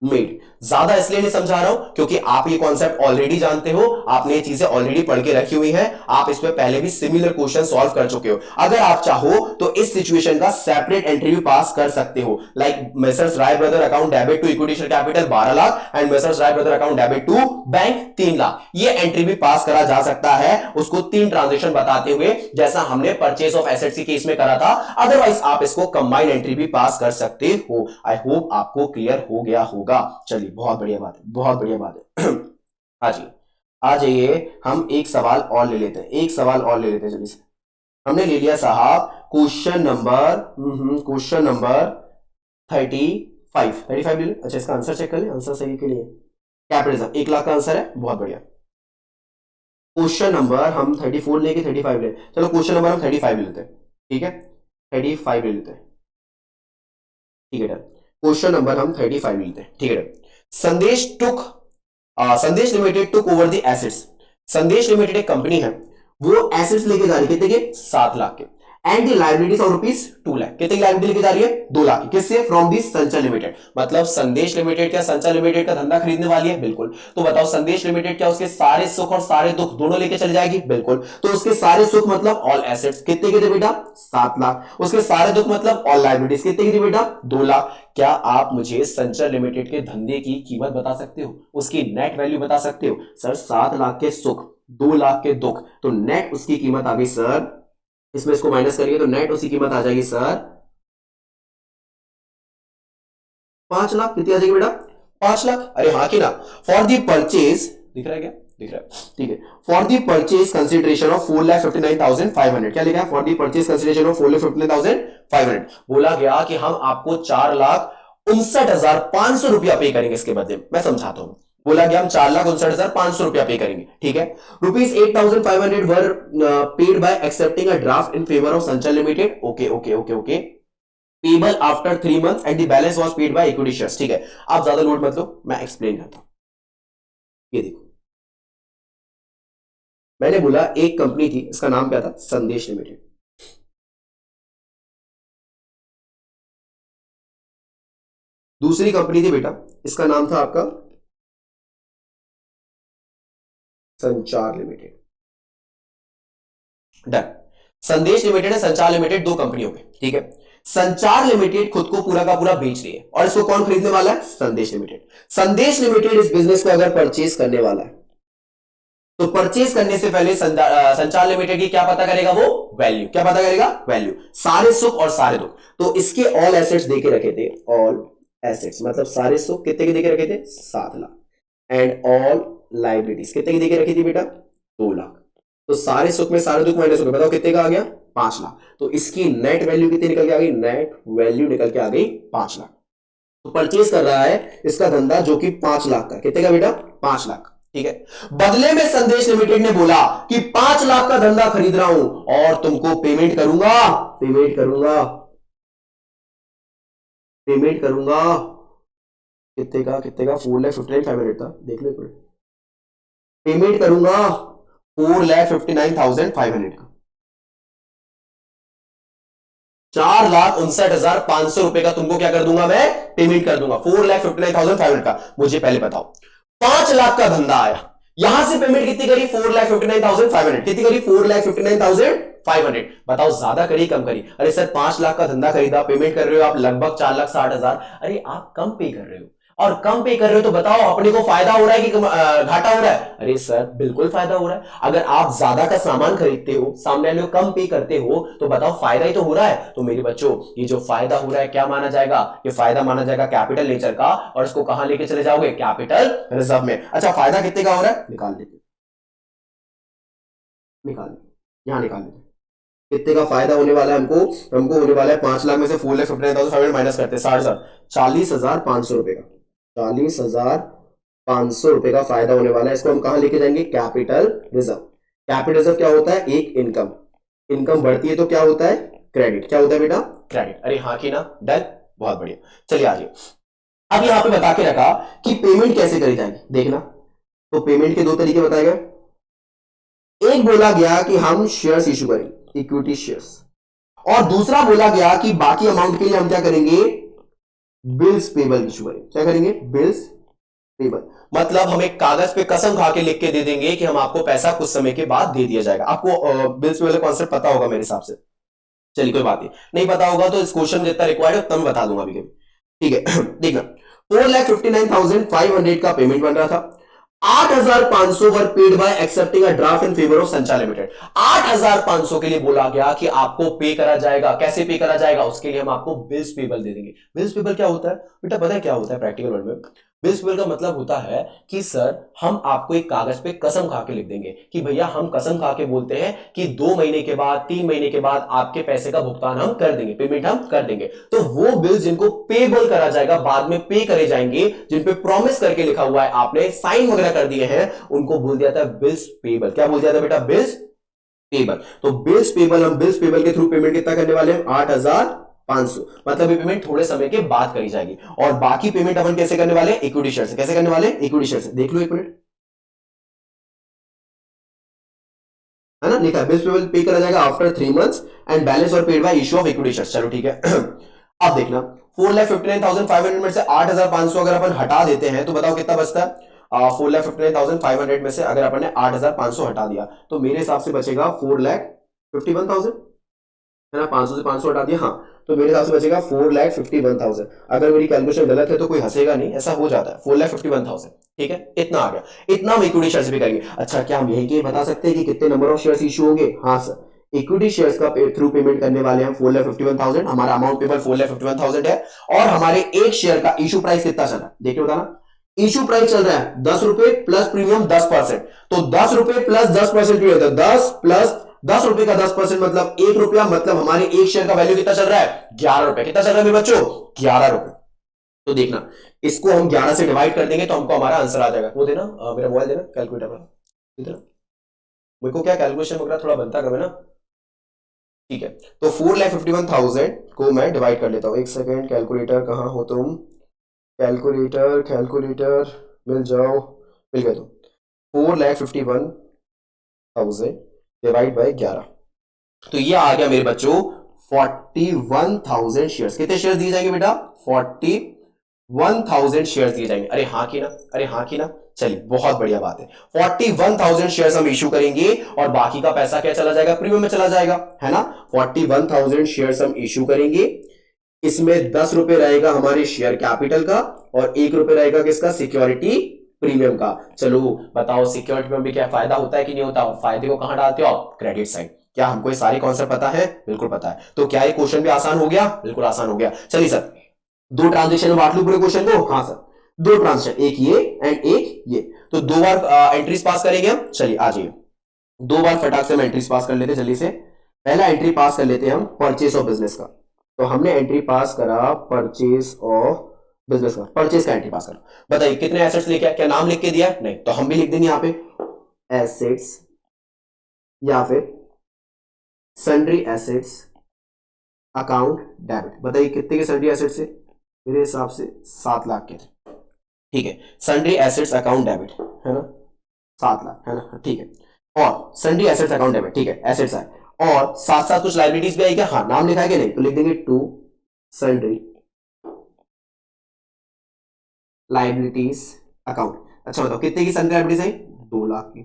मेड। ज्यादा इसलिए नहीं समझा रहा हूं क्योंकि आप ये कॉन्सेप्ट ऑलरेडी जानते हो, आपने ये चीजें ऑलरेडी पढ़ के रखी हुई हैं, आप इसमें पहले भी सिमिलर क्वेश्चन सॉल्व कर चुके हो। अगर आप चाहो तो इस सिचुएशन का सेपरेट एंट्री भी पास कर सकते हो, like Messrs Rai brother account debit to equity share capital 12 lakh and Messrs Rai brother account debit to bank 3 lakh. ये एंट्री भी पास करा जा सकता है, उसको 3 ट्रांजेक्शन बताते हुए, जैसा हमने परचेज ऑफ एसेट्स के केस में करा था। अदरवाइज आप इसको कंबाइंड एंट्री भी पास कर सकते हो। आई होप आपको क्लियर हो गया होगा। चलिए बहुत बढ़िया बात है, बहुत बढ़िया बात है। आ जाइए, आ जाइए, हम एक सवाल और ले लेते हैं, एक सवाल और ले लेते हैं। जल्दी से हमने ले लिया साहब क्वेश्चन नंबर 35 ले ले। अच्छा इसका आंसर चेक कर ले, आंसर सही के लिए कैपिटलिज्म 1 लाख का आंसर है, बहुत बढ़िया। क्वेश्चन नंबर हम 34 लेके 35 ले, चलो क्वेश्चन नंबर हम 35 ले लेते हैं, ठीक है 35 ले लेते हैं, ठीक है डन। क्वेश्चन नंबर हम 35 ले लेते हैं, ठीक है डन। संदेश limited took over the assets. संदेश लिमिटेड एक कंपनी है, वो एसेट्स लेके जा रही है कितने के, 7 लाख के, and the liabilities of rupees 2 lakh. कितने की लाइबिलिटी लेके जा रही है, 2 लाख की। किससे, फ्रॉम दी संचल लिमिटेड। मतलब संदेश लिमिटेड क्या संचल लिमिटेड का धंधा खरीदने वाली है, बिल्कुल। तो बताओ संदेश लिमिटेड क्या उसके सारे सुख और सारे दुख दोनों लेके चले जाएगी, बिल्कुल। तो उसके सारे सुख मतलब ऑल एसेट्स कितने के थे बेटा, 7 लाख। उसके सारे दुख मतलब ऑल लाइबिलिटीज कितने की थी बेटा, 2 लाख। क्या आप मुझे संचल लिमिटेड के धंधे की कीमत बता सकते हो, उसकी नेट वैल्यू बता सकते हो? सर 7 लाख के सुख, 2 लाख के दुख, तो नेट उसकी कीमत आ गई सर, इसमें इसको माइनस करिए तो नेट उसकी कीमत आ जाएगी सर 5 लाख। कितनी आ जाएगी बेटा, 5 लाख। अरे हाँ कि ना। फॉर दी परचेज, दिख रहा है क्या, दिख रहा है, ठीक है। For the purchase consideration of 4,59,500, क्या लिखा है, for the purchase consideration of 4,59,500। बोला गया कि हम आपको 4,59,500 रुपया पे करेंगे इसके बदले। मैं समझाता हूं, बोला गया हम 4,59,500 रुपया पे करेंगे, ठीक है। Rupees 8,500 were paid by accepting a draft in favour of Sanchal limited. Okay okay okay okay. Payable after 3 months and the balance was paid by equity shares. ठीक है, आप ज्यादा लोड मत लो, मैं एक्सप्लेन करता हूं। ये देखो, मैंने बोला एक कंपनी थी, इसका नाम क्या था, संदेश लिमिटेड। दूसरी कंपनी थी बेटा, इसका नाम था आपका संचार लिमिटेड। डन। संदेश लिमिटेड है, संचार लिमिटेड, दो कंपनी हो गई, ठीक है। संचार लिमिटेड खुद को पूरा का पूरा बेच रही है और इसको कौन खरीदने वाला है, संदेश लिमिटेड। संदेश लिमिटेड इस बिजनेस को अगर परचेज करने वाला है तो परचेज करने से पहले संचार लिमिटेड की क्या पता करेगा, वो वैल्यू। क्या पता करेगा, वैल्यू, सारे सुख और सारे दुख। तो इसके ऑल एसेट्स देके रखे थे, ऑल एसेट्स मतलब सारे सुख कितने के देके रखे थे, 7 लाख, एंड ऑल लाइबिलिटीज कितने की देके रखी थी बेटा, 2 लाख। तो सारे सुख में सारे दुख माइनस हो गए, बताओ कितने का आ गया, 5 लाख। तो इसकी नेट वैल्यू कितनी निकल के आ गई, नेट वैल्यू निकल के आ गई 5 लाख। तो परचेज कर रहा है इसका धंधा जो कि 5 लाख का, कितने का बेटा, 5 लाख, ठीक है। बदले में संदेश लिमिटेड ने बोला कि 5 लाख का धंधा खरीद रहा हूं और तुमको पेमेंट करूंगा, पेमेंट करूंगा, पेमेंट करूंगा कितने का, कितने का, 4,59,500 था, देख लो, पेमेंट करूंगा 4,59,500 का, 4,59,500 रुपए का तुमको क्या कर दूंगा, मैं पेमेंट कर दूंगा, 4,59,500 का। मुझे पहले बताओ, 5 लाख का धंधा आया, यहां से पेमेंट कितनी करी, 4,59,500, कितनी करी, 4,59,500। बताओ ज्यादा करी कम करी, अरे सर 5 लाख का धंधा खरीदा, पेमेंट कर रहे हो आप लगभग 4,60,000, अरे आप कम पे कर रहे हो, और कम पे कर रहे हो तो बताओ अपने को फायदा हो रहा है कि घाटा हो रहा है, अरे सर बिल्कुल फायदा हो रहा है। अगर आप ज्यादा का सामान खरीदते हो, सामने वाले को कम पे करते हो, तो बताओ फायदा ही तो हो रहा है। तो मेरे बच्चों, ये जो फायदा हो रहा है क्या माना जाएगा, ये फायदा माना जाएगा कैपिटल नेचर का, और इसको कहां लेके चले जाओगे, कैपिटल रिजर्व में। अच्छा फायदा कितने का हो रहा है, निकाल देते, निकाल यहां निकाल देते, कितने का फायदा होने वाला है हमको, हमको होने वाला है 5 लाख में से 4,59,500 माइनस करते हैं 60,000, 40,500 रुपए का, 40,500 रुपए का फायदा होने वाला है। इसको हम कहां लेके जाएंगे, कैपिटल रिजर्व। कैपिटल रिजर्व क्या होता है, एक इनकम, इनकम बढ़ती है तो क्या होता है, क्रेडिट। क्या होता है बेटा, क्रेडिट। अरे हाँ कि ना, डन, बहुत बढ़िया। चलिए आगे, अब यहां पे बता के रखा कि पेमेंट कैसे करी जाएगी, देखना। तो पेमेंट के दो तरीके बताए गए, एक बोला गया कि हम शेयर्स इशू करेंगे, इक्विटी शेयर्स, और दूसरा बोला गया कि बाकी अमाउंट के लिए हम क्या करेंगे, बिल्स पेबल इशू करेंगे। क्या करेंगे, बिल्स पेबल, मतलब हम एक कागज पे कसम खा के लिख के दे देंगे कि हम आपको पैसा कुछ समय के बाद दे दिया जाएगा। आपको बिल्स पेबल कॉन्सेप्ट पता होगा मेरे हिसाब से, चलिए कोई बात नहीं पता होगा तो इस क्वेश्चन जितना रिक्वायर्ड है उतना मैं बता दूंगा अभी, ठीक है। देखना, 4,59,500 का पेमेंट बन रहा था, 8,500 were paid by accepting a draft in favour of संचार लिमिटेड। 8,500 के लिए बोला गया कि आपको पे करा जाएगा। कैसे पे करा जाएगा, उसके लिए हम आपको बिल्स पेबल दे देंगे। बिल्स पेबल क्या होता है बेटा, पता है क्या होता है प्रैक्टिकल वर्ड में, बिल्स पेबल का मतलब होता है कि सर हम आपको एक कागज पे कसम खा के लिख देंगे कि भैया हम कसम खा के बोलते हैं कि 2 महीने के बाद 3 महीने के बाद आपके पैसे का भुगतान हम कर देंगे, पेमेंट हम कर देंगे। तो वो बिल्स जिनको पेबल करा जाएगा, बाद में पे करे जाएंगे, जिन पे प्रॉमिस करके लिखा हुआ है, आपने साइन वगैरह कर दिए हैं, उनको बोल दिया था बिल्स पेबल। क्या बोल दिया था बेटा? Bills payable. तो बिल्स पेबल, हम बिल्स पेबल के थ्रू पेमेंट कितना करने वाले हैं? 8,500। मतलब ये पेमेंट थोड़े समय के बाद करी जाएगी। और बाकी पेमेंट अपन कैसे करने वाले हैं? इक्विटी शेयर से। कैसे करने वाले हैं? इक्विटी शेयर से। देख लो एक मिनट, है ना, लिखा है बिल्स पेबल पे करा जाएगा आफ्टर 3 मंथ्स एंड बैलेंस और paid by issue of equity share. चलो ठीक है। अब देखना, 4,59,500 में से 8,500 अगर अपन हटा देते हैं तो बताओ कितना बचता है? 4,59,500 में से अगर अपन ने 8,500 हटा दिया तो मेरे हिसाब से बचेगा 4,51,000, है ना। 500 से 500 हटा दिया, हाँ, तो मेरे हिसाब से बचेगा 4,51,000। अगर मेरी कैलकुलेशन गलत है तो कोई हंसेगा नहीं, ऐसा हो जाता है। 4,51,000, ठीक है, इतना आ गया। इतना हम इक्विटी शेयर्स भी करेंगे। अच्छा, क्या हम यही के बता सकते हैं कि कितने नंबर ऑफ शेयर्स इशू होंगे? हाँ सर, इक्विटी शेयर्स का थ्रू पेमेंट करने वाले हम 4,51,000। हमारा अमाउंट पेबल 4,51,000 है। और हमारे एक शेयर का इशू प्राइस कितना चल रहा है देखिए, बताना। इशू प्राइस चल रहा है 10 रुपए प्लस प्रीमियम 10%। तो 10 रुपए प्लस 10% भी होता है 10 प्लस 10 रुपए का 10% मतलब 1 रुपया। मतलब हमारे एक शेयर का वैल्यू कितना चल रहा है? 11 रुपए। कितना चल रहा है मेरे बच्चों? 11 रुपए। तो देखना, इसको हम 11 से डिवाइड कर देंगे तो हमको हमारा आंसर आ जाएगा। वो देना, मेरा मोबाइल देना, कैलकुलेटर वाला देना। मेरे को क्या कैलकुलेशन वगैरह थोड़ा बनता कभी ना। ठीक है, तो 4,51,000 को मैं डिवाइड कर लेता हूं। एक सेकेंड, कैलकुलेटर कहां हो तुम? कैलकुलेटर, कैलकुलेटर मिल जाओ। मिल गए तुम। 4,51,000 डिवाइड बाई 11, तो ये आ गया मेरे बच्चों 41,000 शेयर्स। कितने शेयर्स दिए जाएंगे बेटा? 41,000 शेयर्स दिए जाएंगे। अरे हाँ की ना, अरे हाँ की ना। चलिए, बहुत बढ़िया बात है। 41,000 शेयर्स हम इशू करेंगे और बाकी का पैसा क्या चला जाएगा? प्रीमियम में चला जाएगा, है ना। 41,000 शेयर्स हम इशू करेंगे। इसमें 10 रुपए रहेगा हमारे शेयर कैपिटल का और 1 रुपए रहेगा किसका? सिक्योरिटी प्रीमियम का। चलो बताओ, सिक्योरिटी प्रीमियम भी क्या फायदा होता है कि नहीं होता? फायदे को कहां डालते हो आप? Credit side. क्या हमको ये सारे कॉन्सेप्ट पता है? बिल्कुल पता है। तो क्या ये क्वेश्चन भी आसान हो गया? बिल्कुल आसान हो गया। चलिए सर, दो ट्रांजेक्शन में बांट लू पूरे क्वेश्चन को। हाँ सर, दो ट्रांजेक्शन, एक ये एंड एक ये। तो 2 बार एंट्रीज पास करेंगे हम। चलिए आ जाइए, 2 बार फटाक से हम एंट्रीज पास कर लेते जल्दी से। पहला एंट्री पास कर लेते हैं हम परचेस ऑफ बिजनेस का। तो हमने एंट्री पास करा परचेस ऑफ बिजनेस का, परचेस का एंट्री पास करा। बताइए कितने एसेट्स लेके आया? क्या नाम लिख के दिया? नहीं, तो हम भी लिख देंगे यहां पे एसेट्स या फिर सन्ड्री एसेट्स अकाउंट डेबिट। बताइए कितने के सन्ड्री एसेट्स है? मेरे हिसाब से 7 लाख के थे। ठीक है, सन्ड्री एसेट्स अकाउंट डेबिट, है ना, 7 लाख, है ना, ठीक है। और सन्ड्री एसेट्स अकाउंट डेबिट, ठीक है, एसेट्स है। और साथ साथ कुछ लाइबिलिटीज भी आई क्या? हाँ, नाम लिखा है कि नहीं? तो लिख देंगे टू सन्ड्री लाइबिलिटीज अकाउंट। अच्छा बताओ कितने की सन्ड्री लाइबिलिटीज आई? 2 लाख की।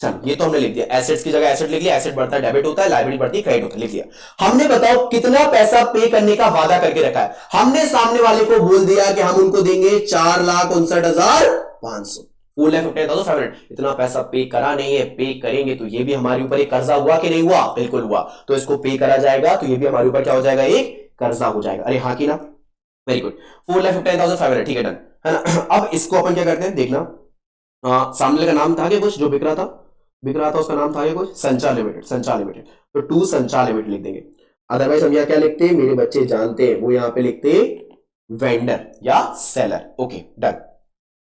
चलो, ये तो हमने लिख दिया। एसेट्स की जगह एसेट लिख लिया। एसेट बढ़ता है डेबिट होता है, लाइबिलिटी बढ़ती है क्रेडिट होता है, लिख दिया। हमने बताओ कितना पैसा पे करने का वादा करके रखा है? हमने सामने वाले को बोल दिया कि हम उनको देंगे 4,59,500, 4,59,500। इतना पैसा पे करा नहीं है, पे करेंगे तो ये भी हमारे ऊपर एक कर्जा हुआ कि नहीं हुआ? बिल्कुल हुआ। तो इसको पे करा जाएगा तो ये भी हमारे ऊपर क्या हो जाएगा? एक कर्जा हो जाएगा। अरे हाँ की ना, वेरी गुड। 4,59,500, ठीक है, डन, है ना। अब इसको अपन क्या करते हैं देखना। सामने का नाम था कि कुछ जो बिक रहा था, बिक रहा था, उसका नाम था ये कुछ संचार लिमिटेड, संचार लिमिटेड। तो टू संचार लिमिटेड लिख देंगे। अदरवाइज हम यहाँ क्या लिखते हैं? मेरे बच्चे जानते हैं, वो यहाँ पे लिखते वेंडर या सेलर। ओके डन,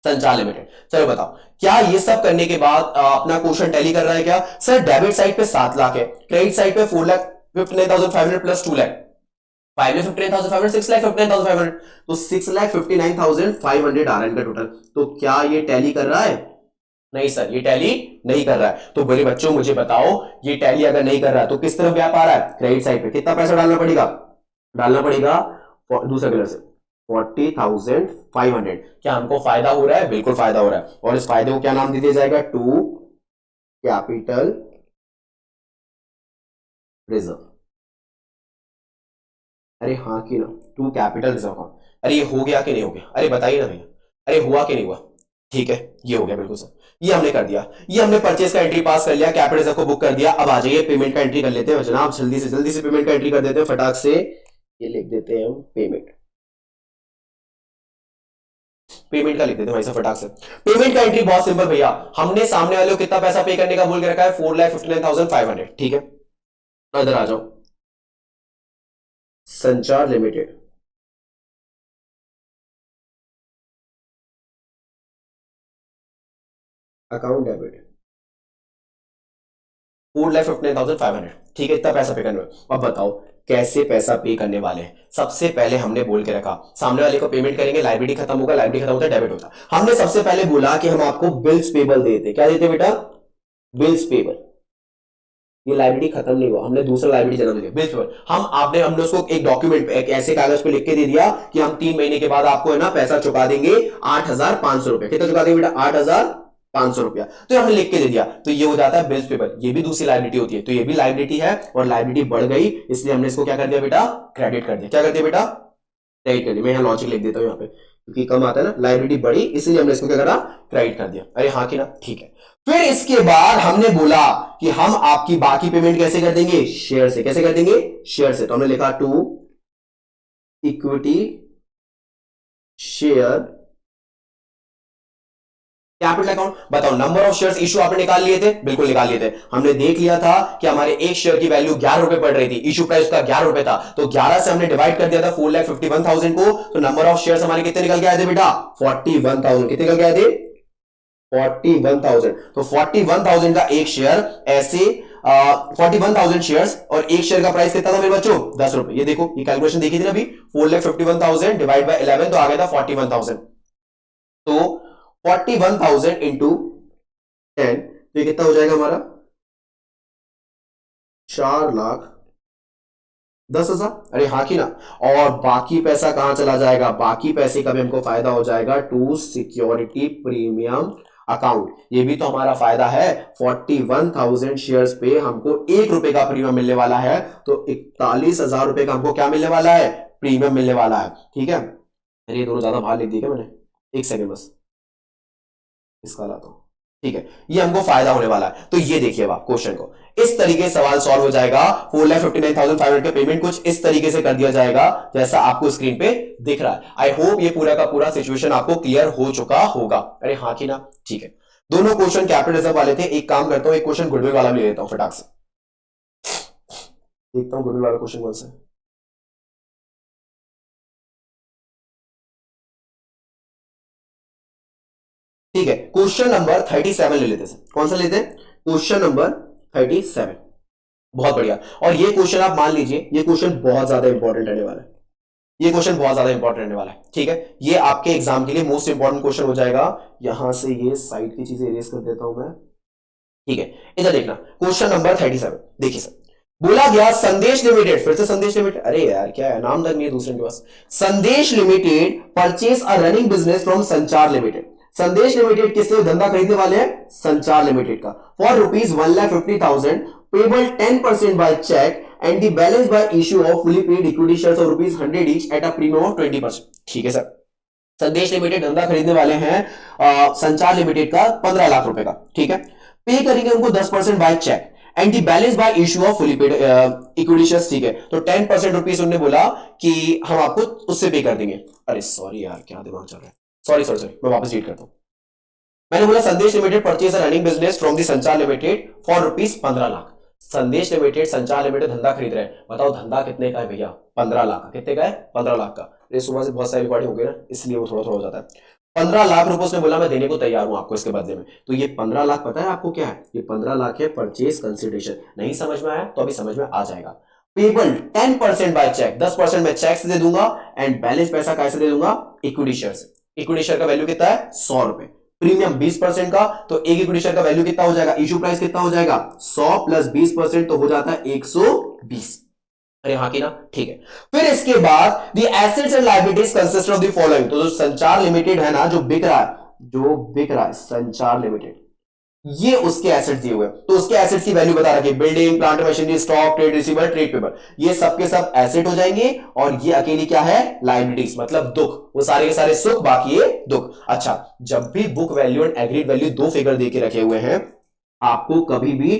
संचार लिमिटेड। चलो बताओ, क्या ये सब करने के बाद अपना क्वेश्चन टैली कर रहा है क्या? सर डेबिट साइड पे 7 लाख है, क्रेडिट साइड पे 4,59,500 प्लस 2 लाख, 5,59,500, 6,59,500, तो 6,59,500 आ रहा है इनका टोटल। तो क्या ये टैली कर रहा है? नहीं सर, ये टैली नहीं कर रहा है। तो बड़े बच्चों मुझे बताओ, ये टैली अगर नहीं कर रहा है तो किस तरफ गैप आ रहा है? क्रेडिट साइड पे। कितना पैसा डालना पड़ेगा? डालना पड़ेगा दूसरे कलर से 40,500। क्या हमको फायदा हो रहा है? बिल्कुल फायदा हो रहा है। और इस फायदे को क्या नाम दे दिया जाएगा? To capital reserve. अरे हाँ की ना, टू कैपिटल रिजर्व अकाउंट। अरे ये हो गया कि नहीं हो गया? अरे बताइए ना भैया, अरे हुआ कि नहीं हुआ? ठीक है, ये हो गया बिल्कुल सर, ये हमने कर दिया। ये हमने परचेस का एंट्री पास कर लिया, कैपिटल रिजर्व को बुक कर दिया। अब आ जाइए पेमेंट का एंट्री कर लेते हैं जनाब, जल्दी से पेमेंट का एंट्री कर देते हैं फटाक से। ये लिख देते हैं हम पेमेंट। पेमेंट का लिख देते हैं भाई साहब फटाक से। पेमेंट का एंट्री बहुत सिंपल भैया, हमने सामने वाले को कितना पैसा पे करने का बोल के रखा है, 4,59,500, ठीक है। इधर आ जाओ, संचार लिमिटेड, अकाउंट डेबिट 4,59,500, ठीक है, इतना पैसा पे करने में। अब बताओ कैसे पैसा पे करने वाले हैं। सबसे पहले हमने बोल के रखा सामने वाले को पेमेंट करेंगे, लाइबिलिटी खत्म होगा, लाइबिलिटी खत्म होता है डेबिट होता है। हमने सबसे पहले बोला कि हम आपको बिल्स पेबल देते, क्या देते बेटा, बिल्स पेबल। ये लाइबिलिटी खत्म नहीं हुआ, हमने दूसरा लाइबिलिटी जन्म दिया, बिल्स पेबल। हमने उसको एक डॉक्यूमेंट एक ऐसे कागज पे लिख के दे दिया कि हम 3 महीने के बाद आपको है ना पैसा चुका देंगे 8,500 रुपए। कितना चुका देंगे बेटा, 8,500 रुपया। तो हमने लिख के दे दिया, तो ये हो जाता है बिल्स पेबल। ये भी दूसरी लाइबिलिटी होती है, तो ये भी लाइबिलिटी है और लाइबिलिटी बढ़ गई, इसलिए हमने इसको क्या कर दिया बेटा, क्रेडिट कर दिया। क्या कर दिया बेटा, क्रेडिट कर दिया। मैं यहाँ लॉजिक लिख देता हूँ यहाँ पे, क्योंकि कम आता है ना, लाइबिलिटी बढ़ी इसलिए हमने इसको क्या करा, क्रेडिट कर दिया। अरे हाँ कि ना, ठीक है। फिर इसके बाद हमने बोला कि हम आपकी बाकी पेमेंट कैसे कर देंगे, शेयर से। कैसे कर देंगे, शेयर से। तो हमने लिखा to equity share capital account. बताओ नंबर ऑफ शेयर्स इशू आपने निकाल लिए थे, बिल्कुल निकाल लिए थे। हमने देख लिया था कि हमारे एक शेयर की वैल्यू 11 रुपए पड़ रही थी, इशू प्राइस का 11 रुपए था, तो 11 से हमने डिवाइड कर दिया था 4,51,000 को, तो नंबर ऑफ शेयर्स हमारे कितने निकल के आए थे बेटा, 41,000। कितने निकल के आए थे, 41,000। तो 41,000 का एक शेयर ऐसे 41,000 शेयर्स, और एक शेयर का प्राइस कितना था मेरे बच्चों, 10 रुपए। ये देखो, ये कैलकुलेशन देखी थी ना अभी, 4,51,000 डिवाइड बाय 11 तो आ गया था 41,000। तो 41,000 इंटू 10, तो ये कितना हो जाएगा हमारा, 4,10,000। अरे हाँ कि ना। और बाकी पैसा कहां चला जाएगा, बाकी पैसे का भी हमको फायदा हो जाएगा टू सिक्योरिटी प्रीमियम अकाउंट। ये भी तो हमारा फायदा है। 41,000 शेयर्स पे हमको 1 रुपए का प्रीमियम मिलने वाला है, तो 41,000 रुपए का हमको क्या मिलने वाला है, प्रीमियम मिलने वाला है, ठीक है। अरे ये दोनों ज्यादा बाहर लिख दिए क्या मैंने, एक सेकेंड बस इसका लाता हूं, ठीक है। ये हमको फायदा होने वाला है। तो ये देखिए आप क्वेश्चन को इस तरीके से सवाल सॉल्व हो जाएगा। 4,59,500 का पेमेंट कुछ इस तरीके से कर दिया जाएगा जैसा आपको स्क्रीन पे दिख रहा है। आई होप ये पूरा का पूरा सिचुएशन आपको क्लियर हो चुका होगा। अरे हाँ कि ना, ठीक है। दोनों क्वेश्चन कैपिटल रिजर्व वाले थे। एक काम करता हूं, एक क्वेश्चन गुडविल वाला भी ले लेता हूं फटाक से, देखता हूं गुडविल वाला क्वेश्चन कौन सा है। ठीक है, क्वेश्चन नंबर 37 ले लेते हैं। कौन सा लेते हैं, क्वेश्चन नंबर 37। बहुत बढ़िया। और ये क्वेश्चन आप मान लीजिए, ये क्वेश्चन बहुत ज्यादा इंपॉर्टेंट रहने वाला है। ये क्वेश्चन बहुत ज्यादा इंपॉर्टेंट रहने वाला है, ठीक है। ये आपके एग्जाम के लिए मोस्ट इंपॉर्टेंट क्वेश्चन हो जाएगा। यहां से ये साइड की चीजें इरेज कर देता हूं मैं, ठीक है। इधर देखना, क्वेश्चन नंबर 37 देखिए सर, बोला गया संदेश लिमिटेड, फिर से संदेश लिमिटेड, अरे यार क्या है, नाम तक नहीं है दूसरे के पास। Sandesh Limited purchase a running business from Sanchar Limited. Sandesh Limited किससे धंधा खरीदने वाले हैं, संचार लिमिटेड का, for ₹1,50,000 payable 10% by cheque and the balance by issue of fully paid equity shares of ₹100 each at a premium of 20%। ठीक है सर, संदेश लिमिटेड धंधा खरीदने वाले हैं संचार लिमिटेड का 15 लाख रुपए का, ठीक है। पे करेंगे उनको 10% by cheque and the balance by issue of fully paid equity shares, ठीक है। तो 10% रुपीज उन्होंने बोला कि हम आपको उससे पे कर देंगे। अरे सॉरी यार, क्या दिमाग चल रहा है, सॉरी मैं वापस रीड करता हूं। मैंने बोला संदेश Limited purchase running business from दी संचार लिमिटेड फॉर ₹15 लाख। संदेश लिमिटेड संचार लिमिटेड धंधा खरीद रहे हैं। बताओ धंधा कितने का है भैया, 15 लाख का। कितने का है, 15 लाख का। ये सुबह से बहुत सारी रिकॉर्डिंग हो गई ना, इसलिए वो थोड़ा थोड़ा हो जाता है। 15 लाख रुपए उसने बोला मैं देने को तैयार हूं आपको इसके बदले में। तो ये 15 लाख पता है आपको क्या है, ये 15 लाख है परचेज कंसिडरेशन। नहीं समझ में आया तो अभी समझ में आ जाएगा। पेबल 10% बाय चेक, 10% मैं चेक से दे दूंगा एंड बैलेंस पैसा कैसे दे दूंगा, इक्विटी शेयर से। इक्विटी शेयर का वैल्यू कितना है, 100 रुपए। प्रीमियम 20% का, तो एक इक्विटी शेयर का वैल्यू कितना हो जाएगा, इशू प्राइस कितना हो जाएगा, 100 प्लस 20% तो हो जाता है 120। अरे हाँ की ना, ठीक है। फिर इसके बाद the assets and liabilities consist of the following. तो जो संचार लिमिटेड है ना, जो बिक रहा है संचार लिमिटेड, ये उसके एसेट्स दिए हुए। तो उसके एसेट्स की वैल्यू बता रखी है, building, plant machinery, stock, trade receivable, trade payable, ये सब के सब एसेट हो जाएंगे। और ये अकेली क्या है, लायबिलिटीज, मतलब दुख। वो सारे के सारे सुख, बाकी ये दुख। अच्छा, जब भी book value and agreed value दो फिगर देके रखे हुए हैं, आपको कभी भी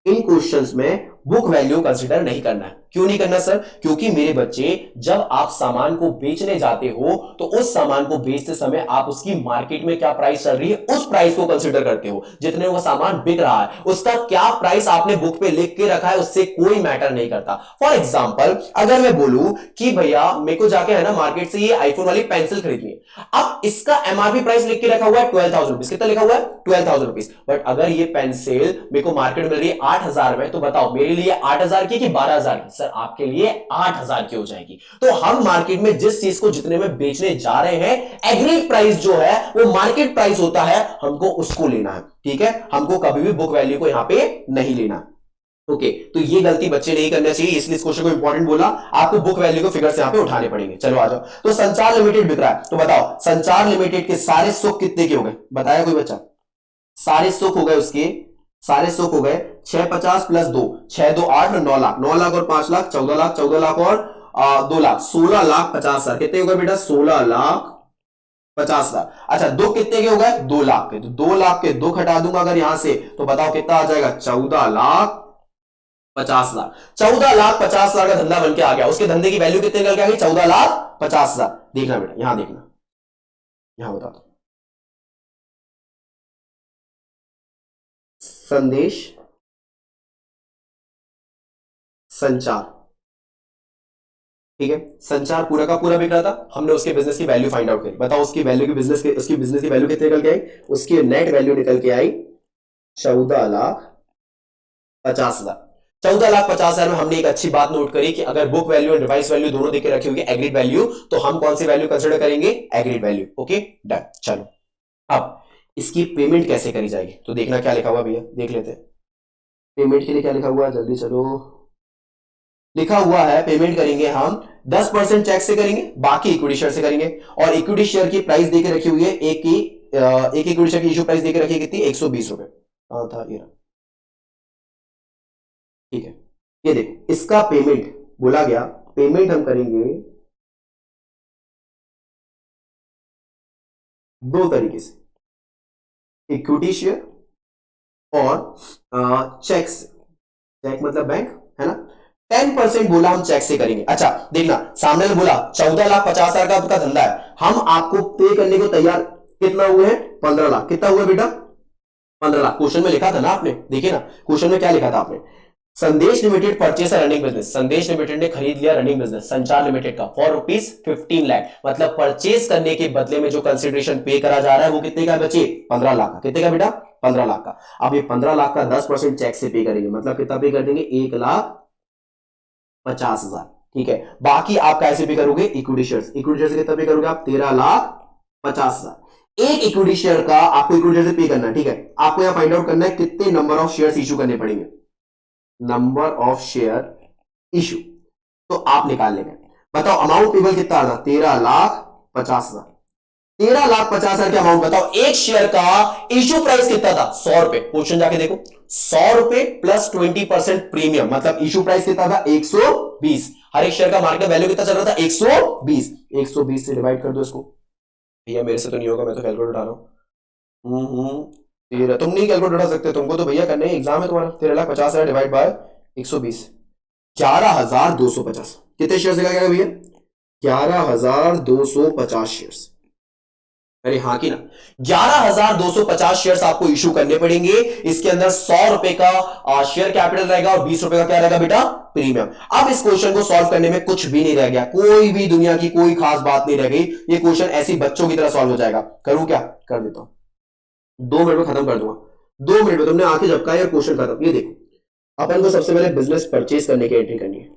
इन क्वेश्चंस में बुक वैल्यू कंसिडर नहीं करना है। क्यों नहीं करना सर? क्योंकि मेरे बच्चे जब आप सामान को बेचने जाते हो तो उस सामान को बेचते समय आप उसकी मार्केट में क्या प्राइस चल रही है उस प्राइस को कंसिडर करते हो। जितने वो सामान बिक रहा है उसका क्या प्राइस आपने बुक पे लिख के रखा है उससे कोई मैटर नहीं करता। फॉर एग्जाम्पल अगर मैं बोलूं कि भैया मेरे को जाके है ना मार्केट से ये आईफोन वाली पेंसिल खरीदनी है, अब इसका एमआरपी प्राइस लिख के रखा हुआ है 12,000 रुपीज। कितना लिखा हुआ है? 12,000 रुपीज। बट अगर ये पेंसिल मेरे को मार्केट में मिल रही है 8,000 में, तो बताओ मेरे लिए 8,000 की कि 12,000 की? सर आपके लिए 8,000 की हो जाएगी। तो हम मार्केट में जिस चीज को जितने में बेचने जा रहे हैं, एग्रीड प्राइस जो है वो मार्केट प्राइस होता है, हमको उसको लेना है। ठीक है, हमको कभी भी बुक वैल्यू को यहां पे नहीं लेना। ओके तो ये गलती बच्चे नहीं करना चाहिए, इसलिए इस क्वेश्चन को इंपॉर्टेंट बोला। आपको बुक वैल्यू को फिगर से यहां पे उठाने पड़ेंगे। चलो आ जाओ। तो संचार लिमिटेड बिक रहा है, तो बताओ संचार लिमिटेड के सारे सुख कितने के हो गए? बताया कोई बच्चा? सारे सुख हो गए उसके, सारे सुख हो गए 650 प्लस 2, 6 2 8 9 लाख, 9 लाख और 5 लाख 14 लाख, 14 लाख और 2 लाख 16 लाख 50,000। कितने हो गए बेटा? 16 लाख 50,000। अच्छा दुख कितने के हो गए? 2 लाख के। तो 2 लाख के दुख हटा दूंगा अगर यहां से, तो बताओ कितना आ जाएगा? 14 लाख 50,000। 14 लाख 50,000 का धंधा बन के आ गया। उसके धंधे की वैल्यू कितने निकल के आ गई? 14 लाख 50,000। देखना बेटा, यहां देखना, यहां बता दो। संदेश संचार, ठीक है, संचार पूरा का पूरा बिक रहा था। हमने उसके बिजनेस की वैल्यू फाइंड आउट करी। बताओ उसकी वैल्यू की बिजनेस के, उसकी बिजनेस की वैल्यू कितने निकल के आई? उसकी नेट वैल्यू निकल के आई 14,50,000। 14,50,000 में हमने एक अच्छी बात नोट करी कि अगर बुक वैल्यू और रिवाइज वैल्यू दोनों देके रखी होगी एग्रीड वैल्यू, तो हम कौन सी वैल्यू कंसिडर करेंगे? Agreed value. Okay done. चलो अब इसकी पेमेंट कैसे करी जाएगी, तो देखना क्या लिखा हुआ भैया, देख लेते हैं। पेमेंट के लिए क्या लिखा हुआ है, जल्दी चलो। लिखा हुआ है पेमेंट करेंगे हम 10% चेक से करेंगे, बाकी इक्विटी शेयर से करेंगे। और इक्विटी शेयर की प्राइस देके रखी हुई है एक की, एक इक्विटी शेयर की इशू प्राइस देके रखी है कितनी? 120 रुपए। कहां था ये? ठीक है, ये देखो इसका पेमेंट बोला गया, पेमेंट हम करेंगे दो तरीके से, इक्विटी शेयर और चेक से। चेक मतलब बैंक, है ना? 10% बोला हम चेक से करेंगे। अच्छा देखना, सामने ने बोला 14,50,000 का आपका धंधा है, हम आपको पे करने को तैयार कितना हुए हैं? 15 लाख। कितना हुआ बेटा? 15 लाख। क्वेश्चन में लिखा था ना आपने, देखिए ना क्वेश्चन में क्या लिखा था आपने? संदेश लिमिटेड परचेस रनिंग बिजनेस। संदेश लिमिटेड ने खरीद लिया रनिंग बिजनेस संचार लिमिटेड का फॉर रुपीज 15 लाख। मतलब परचेस करने के बदले में जो कंसिडरेशन पे करा जा रहा है वो कितने का बचे? 15 लाख का। कितने का बेटा? 15 लाख का। अब ये 15 लाख का 10% चेक से पे करेंगे, मतलब कितना पे कर देंगे? 1,50,000। ठीक है, बाकी आप कैसे पे करोगे? Equity share. इक्विटी शेयर से कितना पे करोगे आप? 13,50,000। एक इक्विटी शेयर का आपको इक्विटी शेयर से पे करना है। ठीक है, आपको यहां फाइंड आउट करना है कितने नंबर ऑफ शेयर्स इशू करने पड़ेंगे। नंबर ऑफ शेयर इशू तो आप निकाल लेंगे। बताओ अमाउंट पेबल कितना आ रहा? 13,50,000। 13,50,000 का अमाउंट बताओ। एक शेयर का इशू प्राइस कितना था? 100 रुपए। क्वेश्चन जाके देखो, 100 रुपए प्लस 20% प्रीमियम, मतलब इशू प्राइस कितना था? 120। हर एक शेयर का मार्केट वैल्यू कितना चल रहा था? 120। 120 से डिवाइड कर दो इसको। भैया मेरे से तो नहीं होगा, मैं तो कैलकुलेटर उठा रहा हूं। तुम नहीं कैलकुलेटर उठा सकते, तुमको तो भैया करने एग्जाम है तुम्हारा। 13,50,000 डिवाइड बाय 120, 11,250। कितने शेयर निकल भैया? 11,250 शेयर्स। अरे हाँ कि ना, 11,250 शेयर्स आपको इशू करने पड़ेंगे। इसके अंदर 100 रुपए का शेयर कैपिटल रहेगा और 20 रुपए का क्या रहेगा बेटा? प्रीमियम। अब इस क्वेश्चन को सॉल्व करने में कुछ भी नहीं रह गया, कोई भी दुनिया की कोई खास बात नहीं रह गई। ये क्वेश्चन ऐसी बच्चों की तरह सॉल्व हो जाएगा। करूं क्या? कर देता हूं, 2 मिनट में खत्म कर दूंगा। 2 मिनट में तुमने आंखें झपकाई और क्वेश्चन खत्म। ये देखो, अपन को सबसे पहले बिजनेस परचेज करने की एंट्री करनी है।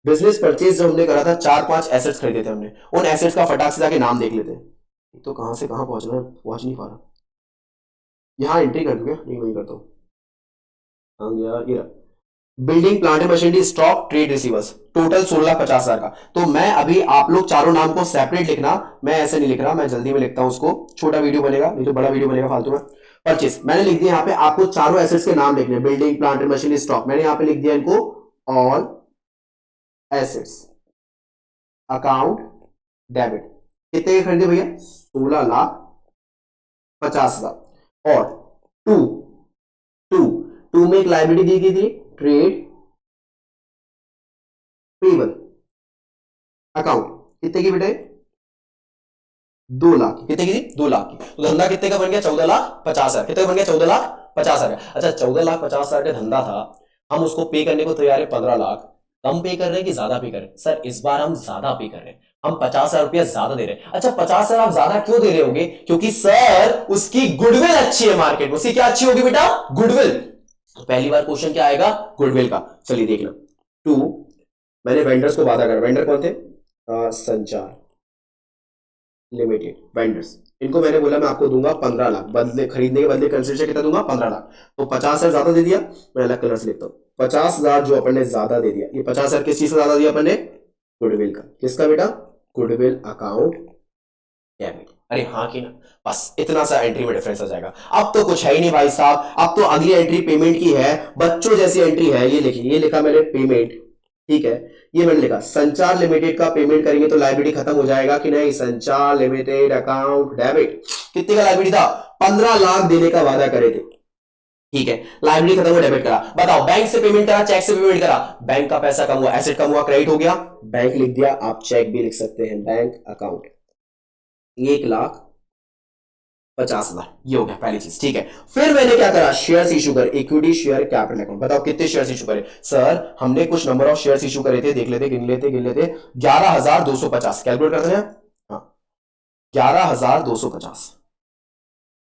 बिजनेस परचेज जो हमने करा था, 4-5 एसेट्स खरीदे थे हमने, उन एसेट्स का फटाक से जाके नाम देख लेते हैं। तो कहां से कहां पहुंचना है, पहुंच नहीं पा रहा। यहां एंट्री कर दूंगा, नहीं वही करता हूं। हाँ यार, ये building plant and machinery stock trade receivers total 16,50,000 का। तो मैं अभी, आप लोग चारों नाम को सेपरेट लिखना, मैं ऐसे नहीं लिख रहा, मैं जल्दी में लिखता हूं उसको। छोटा वीडियो बनेगा, नहीं तो बड़ा वीडियो बनेगा फालतू में। परचेस मैंने लिख दिया, यहाँ पे आपको चारों एसेट्स के नाम लिखने, building plant and machinery stock, मैंने यहाँ पे लिख दिया इनको ऑल एसेट्स अकाउंट डेबिट। कितने के खरीदे भैया? 16,50,000। और टू टू टू में एक लाइबिलिटी दी गई थी, ट्रेड पेबल अकाउंट कितने की बेटे 2 लाख, कितने की थी 2 लाख की। तो धंधा कितने का बन गया 14,50,000, कितने का बन गया 14,50,000 का। अच्छा 14,50,000 का धंधा था, हम उसको पे करने को तैयार है 15 लाख। कम पे कर रहे हैं कि ज्यादा पे कर रहे हैं सर, इस बार हम ज्यादा पे कर रहे हैं, हम 50,000 रुपया ज्यादा दे रहे हैं। अच्छा 50,000 आप ज्यादा क्यों दे रहे होंगे, क्योंकि सर उसकी गुडविल अच्छी है मार्केट में, उसकी क्या अच्छी होगी बेटा गुडविल। तो पहली बार क्वेश्चन क्या आएगा गुडविल का, चलिए देख लो। 2 मैंने वेंडर्स को वादा करा, वेंडर कौन थे संचार लिमिटेड वेंडर्स, इनको मैंने बोला मैं आपको दूंगा 15 लाख, बदले खरीदने के बदले कंसिडरेशन कितना दूंगा 15 लाख। तो 50,000 ज्यादा दे दिया, मैं अलग कलर से लिखता हूं 50,000 जो अपन ने ज्यादा दे दिया, ये 50,000 किस चीज से ज्यादा दिया अपन ने गुडविल का, किसका बेटा गुडविल अकाउंट डेबिट। अरे हाँ कि ना, बस इतना सा एंट्री में डिफरेंस आ जाएगा। अब तो कुछ है ही नहीं भाई साहब, अब तो अगली एंट्री पेमेंट की है, बच्चों जैसी एंट्री है। ये लिखिए, ये लिखा मैंने पेमेंट, ठीक है, ये मैंने लिखा संचार लिमिटेड का पेमेंट करेंगे तो लाइबिलिटी खत्म हो जाएगा कि नहीं, संचार लिमिटेड अकाउंट डेबिट। कितने का लाइबिलिटी था 15 लाख देने का वादा करे थे, ठीक है, लाइबिलिटी खत्म हो डेबिट करा। बताओ बैंक से पेमेंट करा चेक से पेमेंट करा, बैंक का पैसा कम हुआ, एसेट कम हुआ, क्रेडिट हो गया, बैंक लिख दिया, आप चेक भी लिख सकते हैं, बैंक अकाउंट 1,50,000, ये हो गया पहली चीज, ठीक है। फिर मैंने क्या करा शेयर्स इशू कर, इक्विटी शेयर कैपिटल अकाउंट। बताओ कितने शेयर्स इशू करे सर, हमने कुछ नंबर ऑफ शेयर्स इशू करे थे, देख लेते गिन लेते 11,250, कैलकुलेट करते हैं, हाँ 11,250,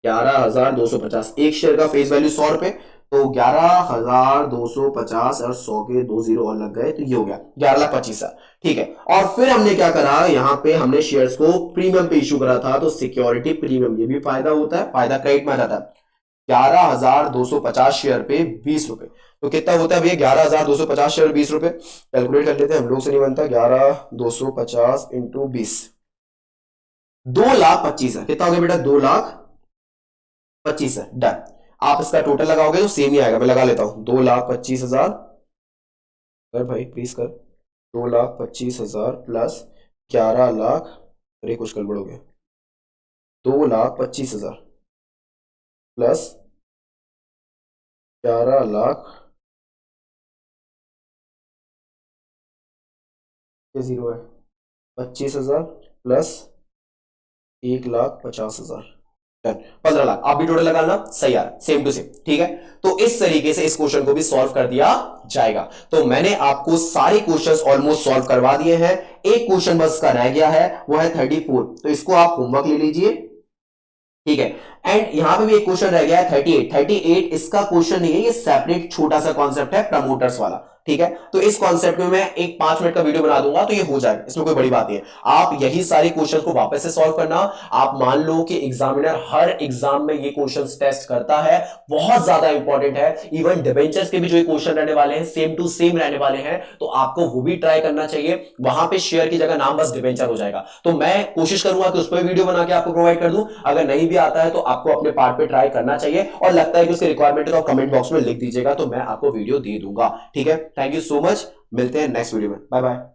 11,250, एक शेयर का फेस वैल्यू 100 रुपए, तो 11,250 और 100 के 2 जीरो और लग गए, तो ये हो गया 11,25,000, ठीक है। और फिर हमने क्या करा, यहां पे हमने शेयर्स को प्रीमियम पे इशू करा था, तो सिक्योरिटी प्रीमियम, ये भी फायदा होता है, फायदा क्रेडिट में आ जाता है। 11,250 शेयर पे 20 रुपए, तो कितना होता है भैया 11,250 शेयर 20 रुपए, कैलकुलेट कर लेते हैं, हम लोग से नहीं बनता, 11,250 इंटू 20, 2,25,000, कितना हो गया बेटा 2,25,000, डन। आप इसका टोटल लगाओगे तो सेम ही आएगा, मैं लगा लेता हूं 2,25,000, कर भाई प्लीज कर, 2,25,000 प्लस 11 लाख, अरे कुछ गड़बड़ हो गया, 2,25,000 प्लस 11 लाख, ये जीरो है, 25,000 प्लस 1,50,000, 15 लाख, आप भी टोटल लगाना, सही आ रहा है सेम टू सेम, ठीक है। तो इस तरीके से इस क्वेश्चन को भी सॉल्व कर दिया जाएगा। तो मैंने आपको सारे क्वेश्चंस ऑलमोस्ट सॉल्व करवा दिए हैं, एक क्वेश्चन बस का रह गया है, वो है 34, तो इसको आप होमवर्क ले लीजिए, ठीक है। एंड यहां पे भी एक क्वेश्चन रह गया है 38 इसका क्वेश्चन नहीं है, ये सेपरेट छोटा सा कॉन्सेप्ट है प्रमोटर्स वाला, ठीक है। तो इस कॉन्सेप्ट में मैं एक 5 मिनट का वीडियो बना दूंगा, तो ये हो जाएगा, इसमें कोई बड़ी बात नहीं है। आप यही सारे क्वेश्चन को वापस से सॉल्व करना। आप मान लो कि एग्जामिनर हर एग्जाम में ये क्वेश्चन टेस्ट करता है, बहुत ज्यादा इंपॉर्टेंट है। इवन डिबेंचर्स के भी जो क्वेश्चन रहने वाले हैं सेम टू सेम रहने वाले हैं, तो आपको वो भी ट्राई करना चाहिए। वहां पे शेयर की जगह नाम बस डिबेंचर हो जाएगा, तो मैं कोशिश करूंगा कि उस पर वीडियो बना के आपको प्रोवाइड कर दूं। अगर नहीं भी आता है तो आपको अपने पार्ट पे ट्राई करना चाहिए, और लगता है कि उसकी रिक्वायरमेंट है तो कमेंट बॉक्स में लिख दीजिएगा, तो मैं आपको वीडियो दे दूंगा, ठीक है। थैंक यू सो मच, मिलते हैं नेक्स्ट वीडियो में, बाय बाय।